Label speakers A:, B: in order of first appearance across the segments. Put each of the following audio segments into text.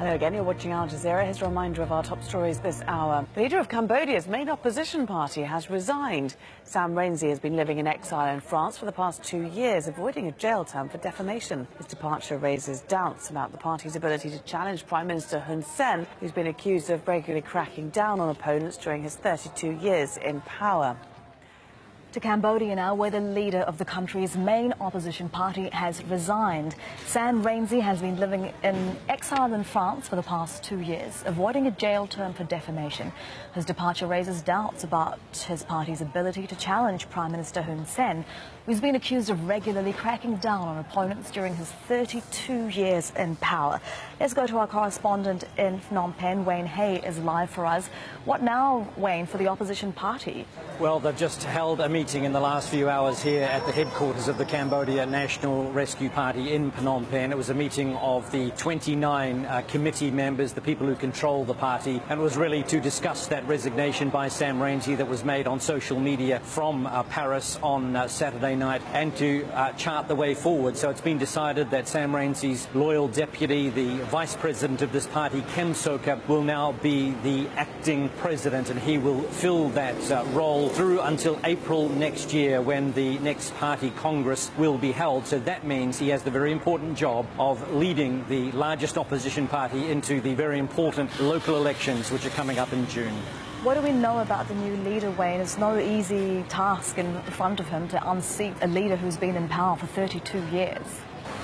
A: Hello again, you're watching Al Jazeera. Here's a reminder of our top stories this hour. The leader of Cambodia's main opposition party has resigned. Sam Rainsy has been living in exile in France for the past 2 years, avoiding a jail term for defamation. His departure raises doubts about the party's ability to challenge Prime Minister Hun Sen, who's been accused of regularly cracking down on opponents during his 32 years in power.
B: To Cambodia now, where the leader of the country's main opposition party has resigned. Sam Rainsy has been living in exile in France for the past 2 years, avoiding a jail term for defamation. His departure raises doubts about his party's ability to challenge Prime Minister Hun Sen, who's been accused of regularly cracking down on opponents during his 32 years in power. Let's go to our correspondent in Phnom Penh. Wayne Hay is live for us. What now, Wayne, for the opposition party?
C: Well, they've just held a meeting in the last few hours here at the headquarters of the Cambodia National Rescue Party in Phnom Penh. It was a meeting of the 29 committee members, the people who control the party, and it was really to discuss that resignation by Sam Rainsy that was made on social media from Paris on Saturday night, and to chart the way forward. So it's been decided that Sam Rainsy's loyal deputy, the vice president of this party, Kem Sokha, will now be the acting president, and he will fill that role through until April next year, when the next party congress will be held. So that means he has the very important job of leading the largest opposition party into the very important local elections which are coming up in June.
B: What do we know about the new leader, Wayne? It's no easy task in front of him to unseat a leader who's been in power for 32 years.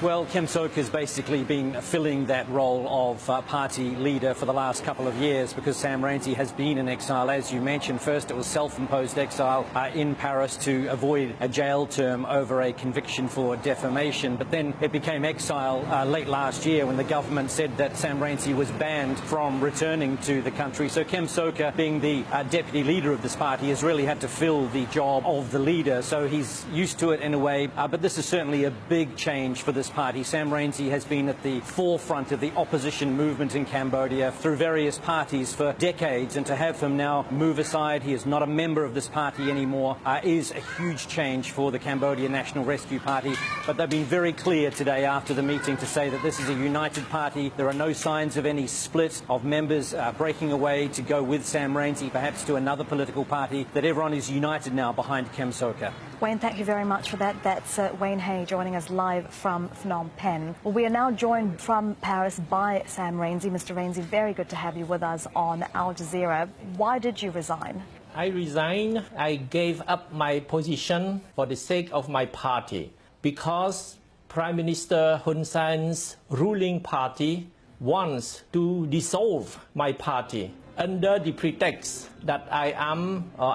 C: Well, Kem Sokha has basically been filling that role of party leader for the last couple of years, because Sam Rainsy has been in exile. As you mentioned, first it was self-imposed exile in Paris to avoid a jail term over a conviction for defamation, but then it became exile late last year when the government said that Sam Rainsy was banned from returning to the country. So Kem Sokha, being the deputy leader of this party, has really had to fill the job of the leader, so he's used to it in a way, but this is certainly a big change for this party. Sam Rainsy has been at the forefront of the opposition movement in Cambodia through various parties for decades, and to have him now move aside, he is not a member of this party anymore, is a huge change for the Cambodia National Rescue Party. But they've been very clear today after the meeting to say that this is a united party. There are no signs of any split of members breaking away to go with Sam Rainsy, perhaps to another political party, that everyone is united now behind Kem Sokha.
B: Wayne, thank you very much for that. That's Wayne Hay joining us live from Phnom Penh. Well, we are now joined from Paris by Sam Rainsy. Mr. Rainsy, very good to have you with us on Al Jazeera. Why did you resign?
D: I resigned. I gave up my position for the sake of my party, because Prime Minister Hun Sen's ruling party wants to dissolve my party under the pretext that I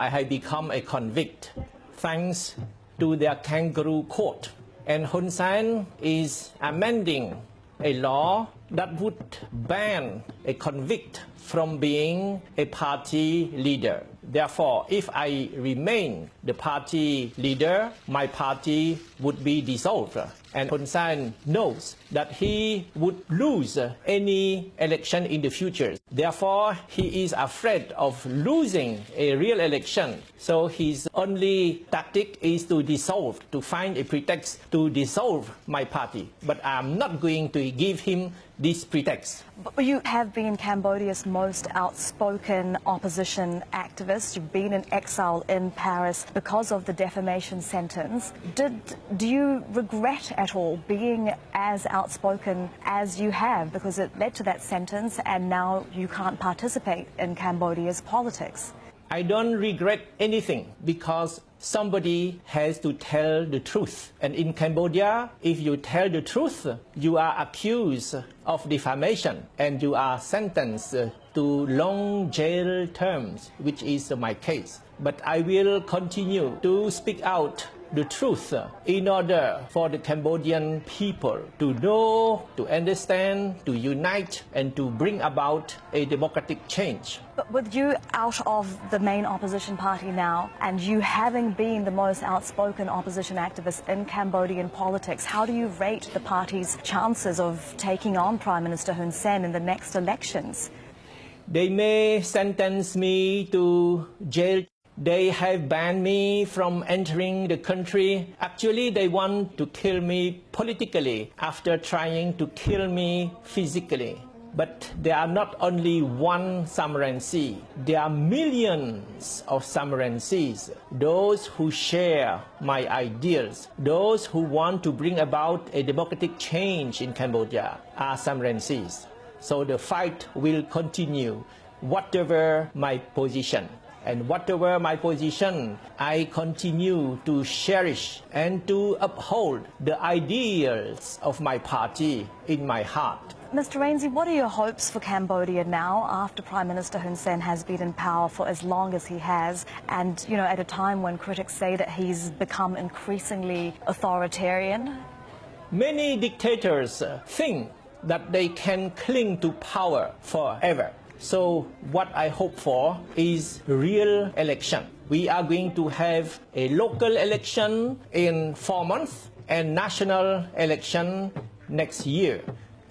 D: have become a convict, thanks to their kangaroo court. And Hun Sen is amending a law that would ban a convict from being a party leader. Therefore, if I remain the party leader, my party would be dissolved. And Hun Sen knows that he would lose any election in the future. Therefore, he is afraid of losing a real election. So his only tactic is to dissolve, to find a pretext to dissolve my party. But I'm not going to give him this pretext.
B: But you have been Cambodia's most outspoken opposition activist. You've been in exile in Paris because of the defamation sentence. Do you regret at all being as outspoken as you have, because it led to that sentence and now you can't participate in Cambodia's politics?
D: I don't regret anything, because somebody has to tell the truth. And in Cambodia, if you tell the truth, you are accused of defamation and you are sentenced to long jail terms, which is my case. But I will continue to speak out the truth in order for the Cambodian people to know, to understand, to unite, and to bring about a democratic change.
B: But with you out of the main opposition party now, and you having been the most outspoken opposition activist in Cambodian politics, how do you rate the party's chances of taking on Prime Minister Hun Sen in the next elections?
D: They may sentence me to jail. They have banned me from entering the country. Actually, they want to kill me politically after trying to kill me physically. But there are not only one Sam Rainsy, there are millions of Sam Rainsy's, those who share my ideals, those who want to bring about a democratic change in Cambodia are Sam Rainsy's. So the fight will continue, whatever my position. And whatever my position, I continue to cherish and to uphold the ideals of my party in my heart.
B: Mr. Rainsy, what are your hopes for Cambodia now after Prime Minister Hun Sen has been in power for as long as he has and, you know, at a time when critics say that he's become increasingly authoritarian?
D: Many dictators think that they can cling to power forever. So what I hope for is real election. We are going to have a local election in 4 months and national election next year.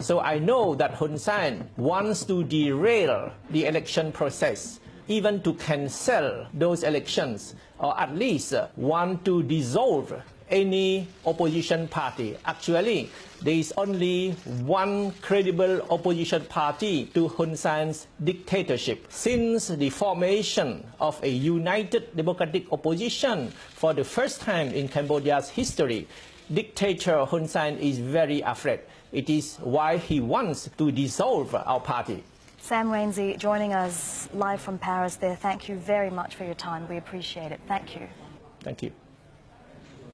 D: So I know that Hun Sen wants to derail the election process, even to cancel those elections, or at least want to dissolve any opposition party. Actually, there is only one credible opposition party to Hun Sen's dictatorship. Since the formation of a united democratic opposition for the first time in Cambodia's history, dictator Hun Sen is very afraid. It is why he wants to dissolve our party.
B: Sam Rainsy joining us live from Paris there. Thank you very much for your time. We appreciate it. Thank you.
D: Thank you.